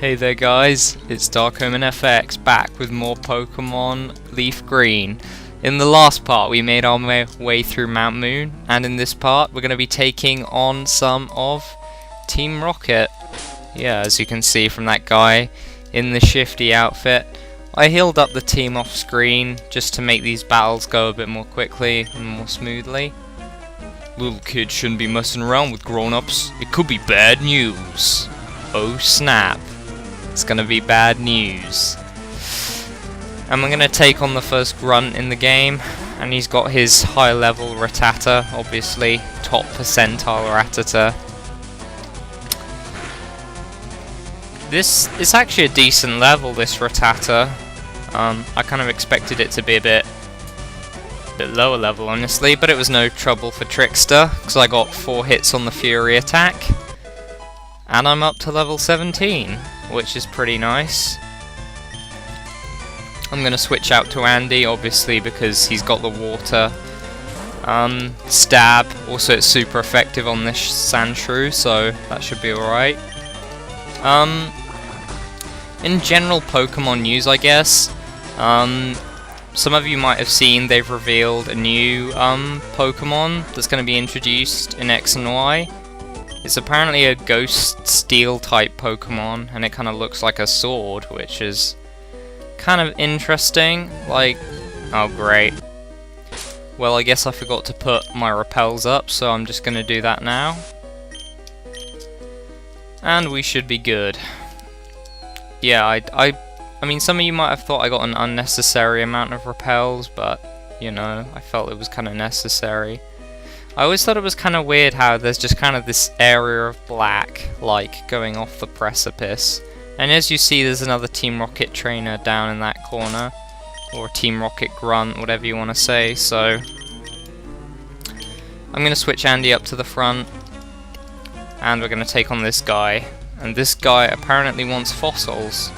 Hey there guys, it's DarkOmenFX back with more Pokémon Leaf Green. In the last part we made our way through Mt.Moon, and in this part we're going to be taking on some of Team Rocket. Yeah, as you can see from that guy in the shifty outfit. I healed up the team off screen just to make these battles go a bit more quickly and more smoothly. Little kids shouldn't be messing around with grown-ups, it could be bad news. Oh snap. It's gonna be bad news. And we're gonna take on the first grunt in the game, and he's got his high level Rattata, obviously, top percentile Rattata. This is actually a decent level, this Rattata. I kind of expected it to be a bit lower level, honestly, but it was no trouble for Trickster, because I got 4 hits on the Fury attack, and I'm up to level 17. Which is pretty nice. I'm going to switch out to Andy, obviously, because he's got the water stab. Also, it's super effective on this Sandshrew, so that should be alright. In general Pokemon news, I guess, some of you might have seen they've revealed a new Pokemon that's going to be introduced in X and Y. It's apparently a ghost steel type Pokemon, and it kind of looks like a sword, which is kind of interesting. Like, oh great. Well, I guess I forgot to put my repels up, so I'm just going to do that now. And we should be good. Yeah, I mean, some of you might have thought I got an unnecessary amount of repels, but, you know, I felt it was kind of necessary. I always thought it was kind of weird how there's just kind of this area of black, like, going off the precipice. And as you see, there's another Team Rocket trainer down in that corner. Or Team Rocket grunt, whatever you want to say, so... I'm going to switch Andy up to the front. And we're going to take on this guy. And this guy apparently wants fossils.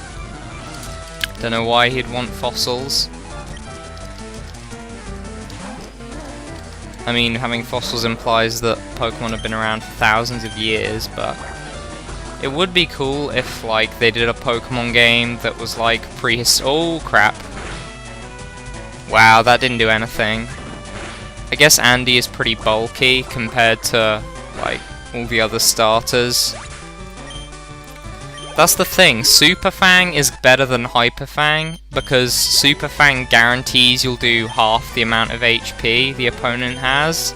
Don't know why he'd want fossils. I mean, having fossils implies that Pokemon have been around for thousands of years, but it would be cool if, like, they did a Pokemon game that was, like, oh, crap. Wow, that didn't do anything. I guess Andy is pretty bulky compared to, like, all the other starters. That's the thing, Super Fang is better than Hyper Fang, because Super Fang guarantees you'll do half the amount of HP the opponent has.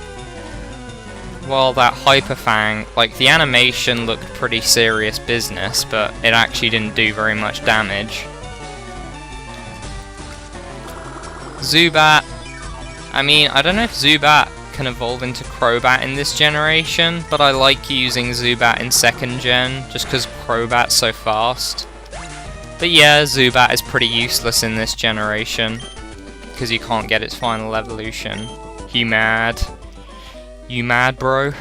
While that Hyper Fang, like, the animation looked pretty serious business, but it actually didn't do very much damage. Zubat, I mean, I don't know if Zubat can evolve into Crobat in this generation, but I like using Zubat in 2nd gen, just because Crobat's so fast. But yeah, Zubat is pretty useless in this generation, because you can't get its final evolution. You mad? You mad, bro?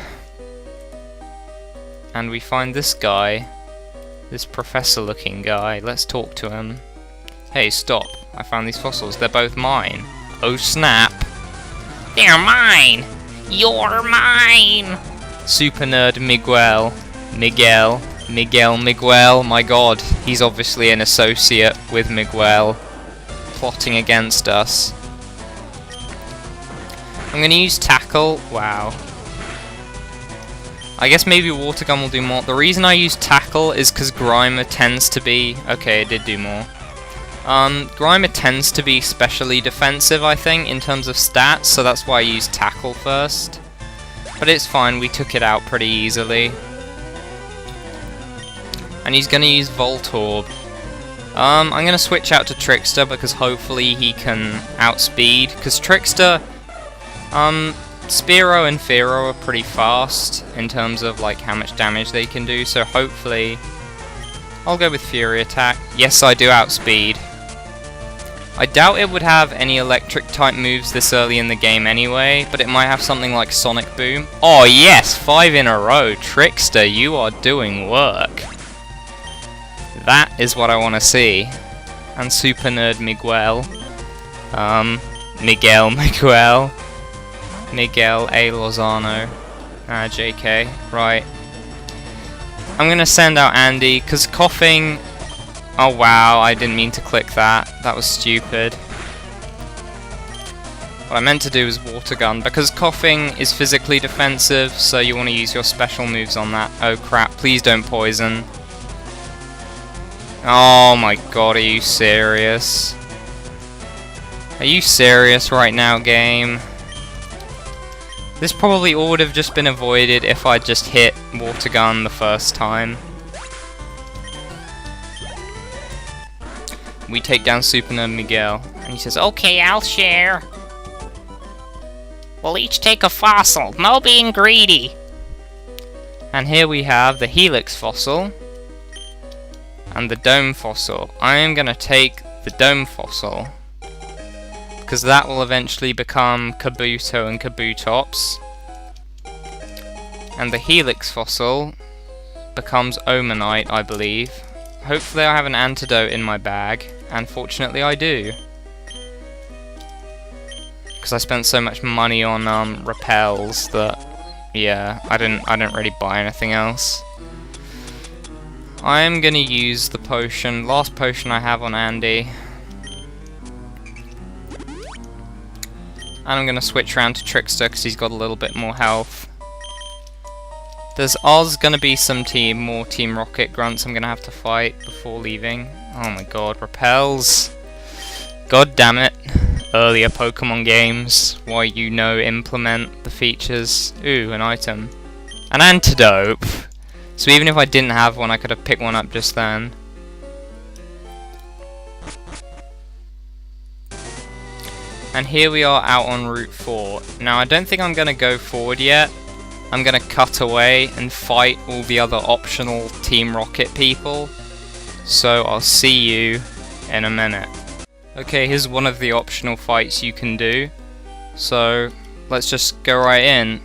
And we find this guy, this professor looking guy. Let's talk to him. Hey, stop, I found these fossils, they're both mine. Oh snap! They're mine! You're mine! Super nerd Miguel. Miguel, my god. He's obviously an associate with Miguel, plotting against us. I'm gonna use Tackle. Wow. I guess maybe Water Gun will do more. The reason I use Tackle is because Grimer tends to be... Okay, it did do more. Grimer tends to be specially defensive, I think, in terms of stats, so that's why I used Tackle first. But it's fine, we took it out pretty easily. And he's gonna use Voltorb. I'm gonna switch out to Trickster, because hopefully he can outspeed, because Trickster, Spearow and Fearow are pretty fast, in terms of, like, how much damage they can do, so hopefully... I'll go with Fury Attack. Yes, I do outspeed. I doubt it would have any electric type moves this early in the game anyway, but it might have something like Sonic Boom. Oh yes, 5 in a row. Trickster, you are doing work. That is what I want to see. And Super Nerd Miguel. Miguel A. Lozano. JK. Right. I'm gonna send out Andy, because Coughing Oh wow, I didn't mean to click that. That was stupid. What I meant to do was water gun, because coughing is physically defensive, so you want to use your special moves on that. Oh crap, please don't poison. Oh my god, are you serious? Are you serious right now, game? This probably all would have just been avoided if I just hit water gun the first time. We take down Super Nerd Miguel, and he says, "Okay, I'll share. We'll each take a fossil, no being greedy." And here we have the Helix fossil and the Dome fossil. I am gonna take the Dome fossil, because that will eventually become Kabuto and Kabutops. And the Helix fossil becomes Omanite, I believe. Hopefully I have an antidote in my bag, and fortunately I do. Because I spent so much money on repels that, yeah, I didn't really buy anything else. I am gonna use the potion, last potion I have on Andy. And I'm going to switch around to Trickster because he's got a little bit more health. There's Oz going to be some more Team Rocket grunts I'm going to have to fight before leaving. Oh my god, repels. God damn it. Earlier Pokemon games, why you implement the features. Ooh, an item. An antidote. So even if I didn't have one, I could have picked one up just then. And here we are out on Route 4. Now I don't think I'm going to go forward yet. I'm going to cut away and fight all the other optional Team Rocket people. So I'll see you in a minute. Okay, here's one of the optional fights you can do. So let's just go right in.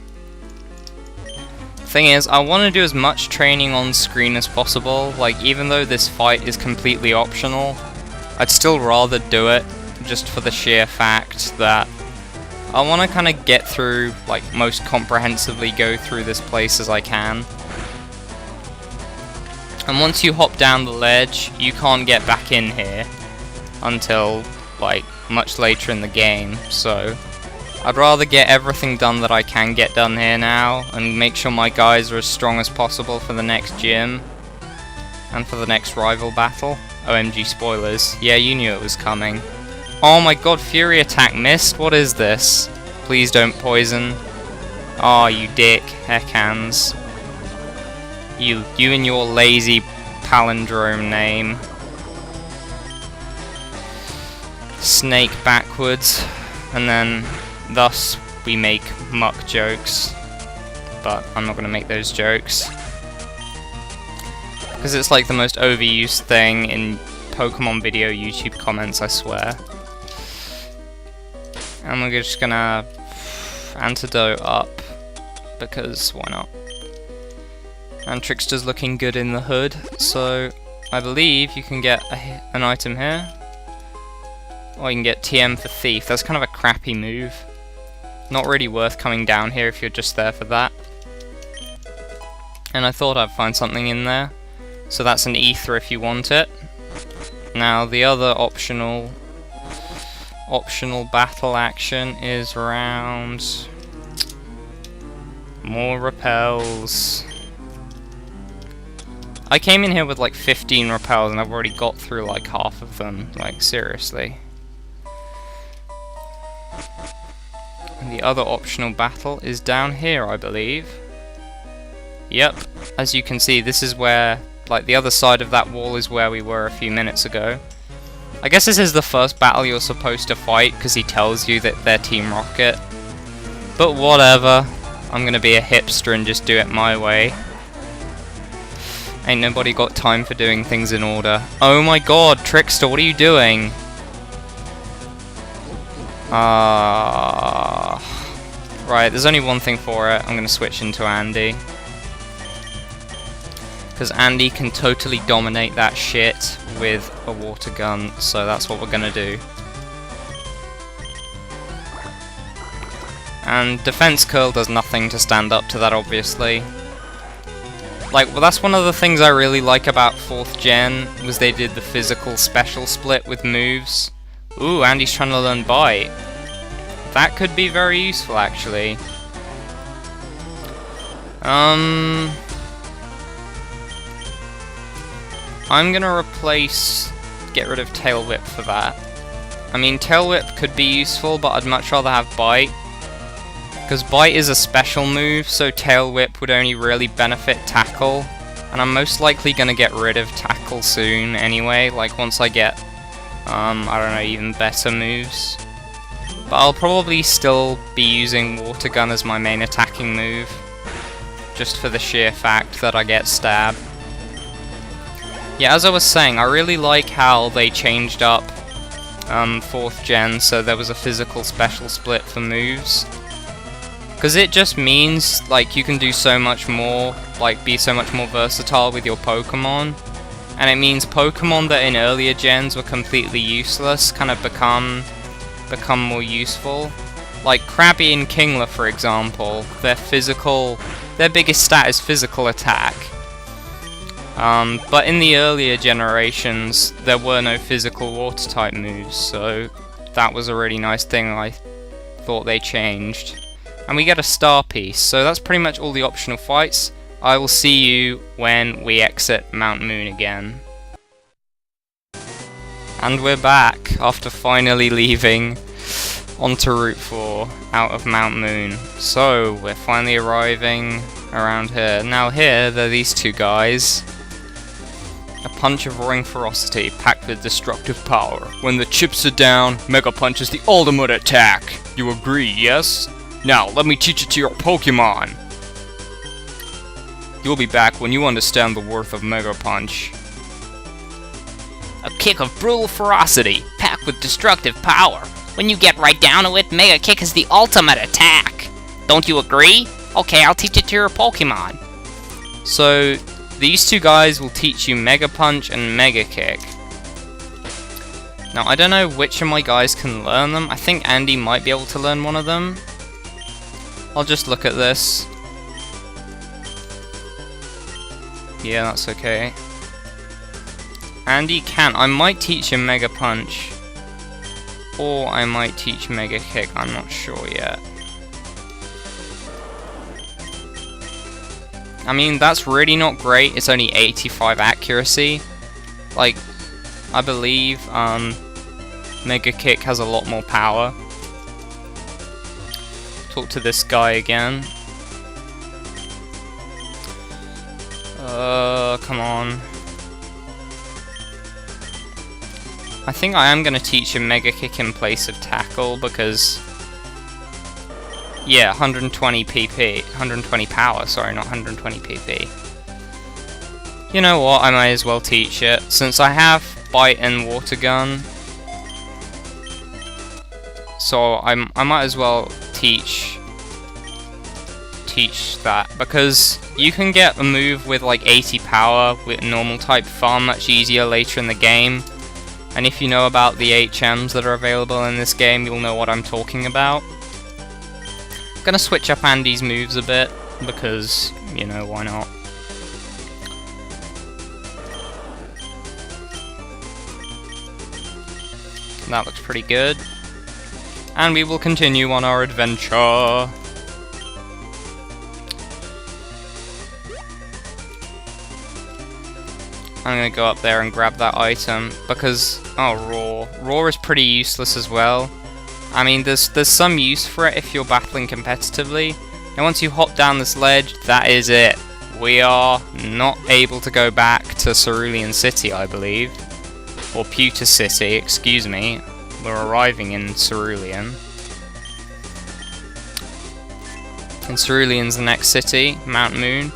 Thing is, I want to do as much training on screen as possible. Like, even though this fight is completely optional, I'd still rather do it. Just for the sheer fact that I want to kind of get through, like, most comprehensively go through this place as I can. And once you hop down the ledge, you can't get back in here until, like, much later in the game. So I'd rather get everything done that I can get done here now, and make sure my guys are as strong as possible for the next gym and for the next rival battle. OMG spoilers. Yeah, you knew it was coming. Oh my god, Fury Attack missed? What is this? Please don't poison. Oh, you dick. Heckhands. You and your lazy palindrome name. Snake backwards. And then, thus, we make muck jokes. But I'm not going to make those jokes. Because it's like the most overused thing in Pokemon video YouTube comments, I swear. And we're just gonna antidote up, because why not? And Trickster's looking good in the hood, so I believe you can get an item here. Or you can get TM for Thief. That's kind of a crappy move. Not really worth coming down here if you're just there for that. And I thought I'd find something in there. So that's an Ether if you want it. Now the other optional battle action is around more repels. I came in here with like 15 repels and I've already got through like half of them, like seriously. And the other optional battle is down here, I believe. Yep, as you can see, this is where, like, the other side of that wall is where we were a few minutes ago. I guess this is the first battle you're supposed to fight, because he tells you that they're Team Rocket. But whatever, I'm gonna be a hipster and just do it my way. Ain't nobody got time for doing things in order. Oh my god, Trickster, what are you doing? Right, there's only one thing for it. I'm gonna switch into Andy. Because Andy can totally dominate that shit with a water gun, so that's what we're gonna do. And Defense Curl does nothing to stand up to that, obviously. Like, well, that's one of the things I really like about 4th gen, was they did the physical special split with moves. Ooh, Andy's trying to learn Bite. That could be very useful, actually. I'm gonna get rid of Tail Whip for that. I mean, Tail Whip could be useful, but I'd much rather have Bite. Because Bite is a special move, so Tail Whip would only really benefit Tackle. And I'm most likely gonna get rid of Tackle soon anyway, like once I get, I don't know, even better moves. But I'll probably still be using Water Gun as my main attacking move, just for the sheer fact that I get stabbed. Yeah, as I was saying, I really like how they changed up 4th gen, so there was a physical special split for moves. Because it just means, like, you can do so much more, like, be so much more versatile with your Pokémon. And it means Pokémon that in earlier gens were completely useless kind of become more useful. Like Krabby and Kingler, for example, their biggest stat is physical attack. But in the earlier generations, there were no physical water type moves, so that was a really nice thing I thought they changed. And we get a star piece, so that's pretty much all the optional fights. I will see you when we exit Mt.Moon again. And we're back, after finally leaving onto Route 4, out of Mt.Moon. So, we're finally arriving around here. Now here, there are these two guys. A punch of roaring ferocity, packed with destructive power. When the chips are down, Mega Punch is the ultimate attack. You agree, yes? Now, let me teach it to your Pokémon! You'll be back when you understand the worth of Mega Punch. A kick of brutal ferocity, packed with destructive power. When you get right down to it, Mega Kick is the ultimate attack. Don't you agree? Okay, I'll teach it to your Pokémon. So, these two guys will teach you Mega Punch and Mega Kick. Now, I don't know which of my guys can learn them. I think Andy might be able to learn one of them. I'll just look at this. Yeah, that's okay. Andy can. I might teach him Mega Punch. Or I might teach Mega Kick. I'm not sure yet. I mean, that's really not great. It's only 85 accuracy. Like, I believe Mega Kick has a lot more power. Talk to this guy again. Come on. I think I am going to teach him Mega Kick in place of Tackle because... yeah, 120 PP. 120 power, sorry, not 120 PP. You know what, I might as well teach it. Since I have Bite and Water Gun, so I might as well teach that, because you can get a move with like 80 power with normal type far much easier later in the game, and if you know about the HMs that are available in this game, you'll know what I'm talking about. I'm gonna switch up Andy's moves a bit, because, you know, why not? That looks pretty good. And we will continue on our adventure. I'm gonna go up there and grab that item, because... oh, Roar. Roar is pretty useless as well. I mean, there's some use for it if you're battling competitively. And once you hop down this ledge, that is it. We are not able to go back to Cerulean City, I believe. Or Pewter City, excuse me. We're arriving in Cerulean. And Cerulean's the next city, Mt.Moon.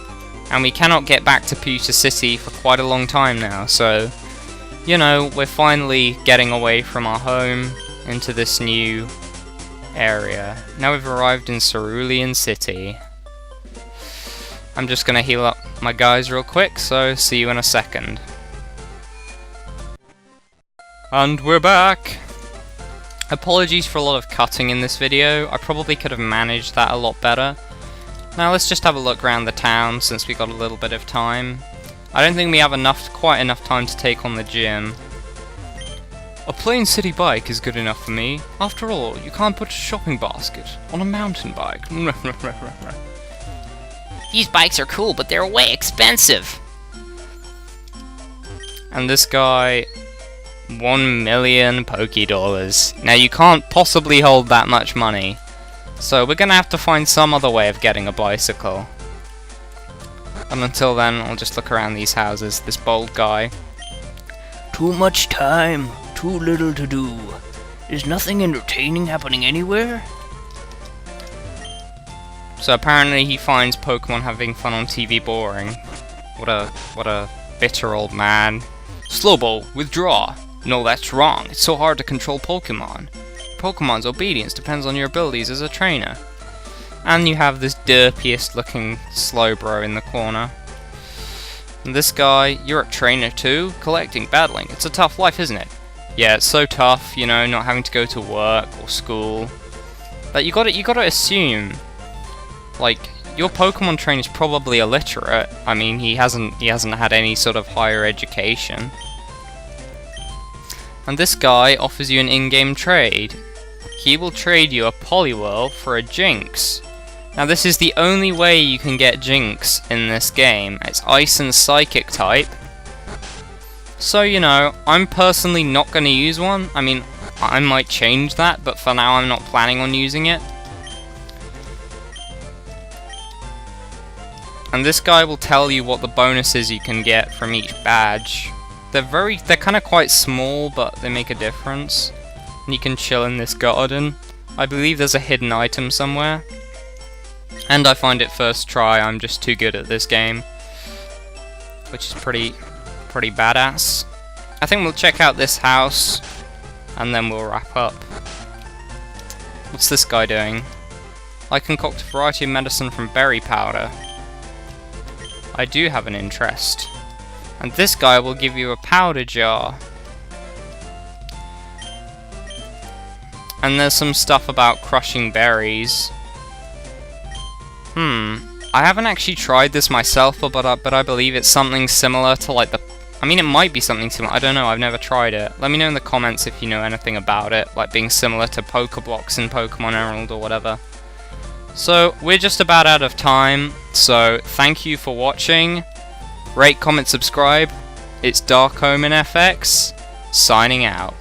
And we cannot get back to Pewter City for quite a long time now, so... you know, we're finally getting away from our home into this new area. Now we've arrived in Cerulean City. I'm just gonna heal up my guys real quick, so see you in a second. And we're back! Apologies for a lot of cutting in this video. I probably could have managed that a lot better. Now let's just have a look around the town since we got a little bit of time. I don't think we have quite enough time to take on the gym. A plain city bike is good enough for me. After all, you can't put a shopping basket on a mountain bike. These bikes are cool, but they're way expensive. And this guy, 1 million Poké-Dollars. Now you can't possibly hold that much money. So we're gonna have to find some other way of getting a bicycle. And until then, I'll just look around these houses. This bold guy. Too much time, too little to do. Is nothing entertaining happening anywhere? So apparently he finds Pokemon having fun on TV boring. What a bitter old man. Slowbo, withdraw. No, that's wrong. It's so hard to control Pokemon. Pokemon's obedience depends on your abilities as a trainer. And you have this derpiest looking Slowbro in the corner. And this guy, you're a trainer too? Collecting, battling. It's a tough life, isn't it? Yeah, it's so tough, you know, not having to go to work or school. But you gotta assume, like, your Pokemon trainer's probably illiterate. I mean, he hasn't had any sort of higher education. And this guy offers you an in-game trade. He will trade you a Poliwhirl for a Jinx. Now this is the only way you can get Jinx in this game. It's Ice and Psychic type. So, you know, I'm personally not going to use one. I mean, I might change that, but for now I'm not planning on using it. And this guy will tell you what the bonuses you can get from each badge. They're kind of quite small, but they make a difference. And you can chill in this garden. I believe there's a hidden item somewhere. And I find it first try. I'm just too good at this game, which is pretty badass. I think we'll check out this house, and then we'll wrap up. What's this guy doing? I concoct a variety of medicine from berry powder. I do have an interest. And this guy will give you a powder jar. And there's some stuff about crushing berries. I haven't actually tried this myself, but I believe it's something similar to like the... I mean, it might be something similar. I don't know, I've never tried it. Let me know in the comments if you know anything about it, like being similar to Pokeblocks in Pokemon Emerald or whatever. So, we're just about out of time, so thank you for watching. Rate, comment, subscribe. It's Dark Omen FX, signing out.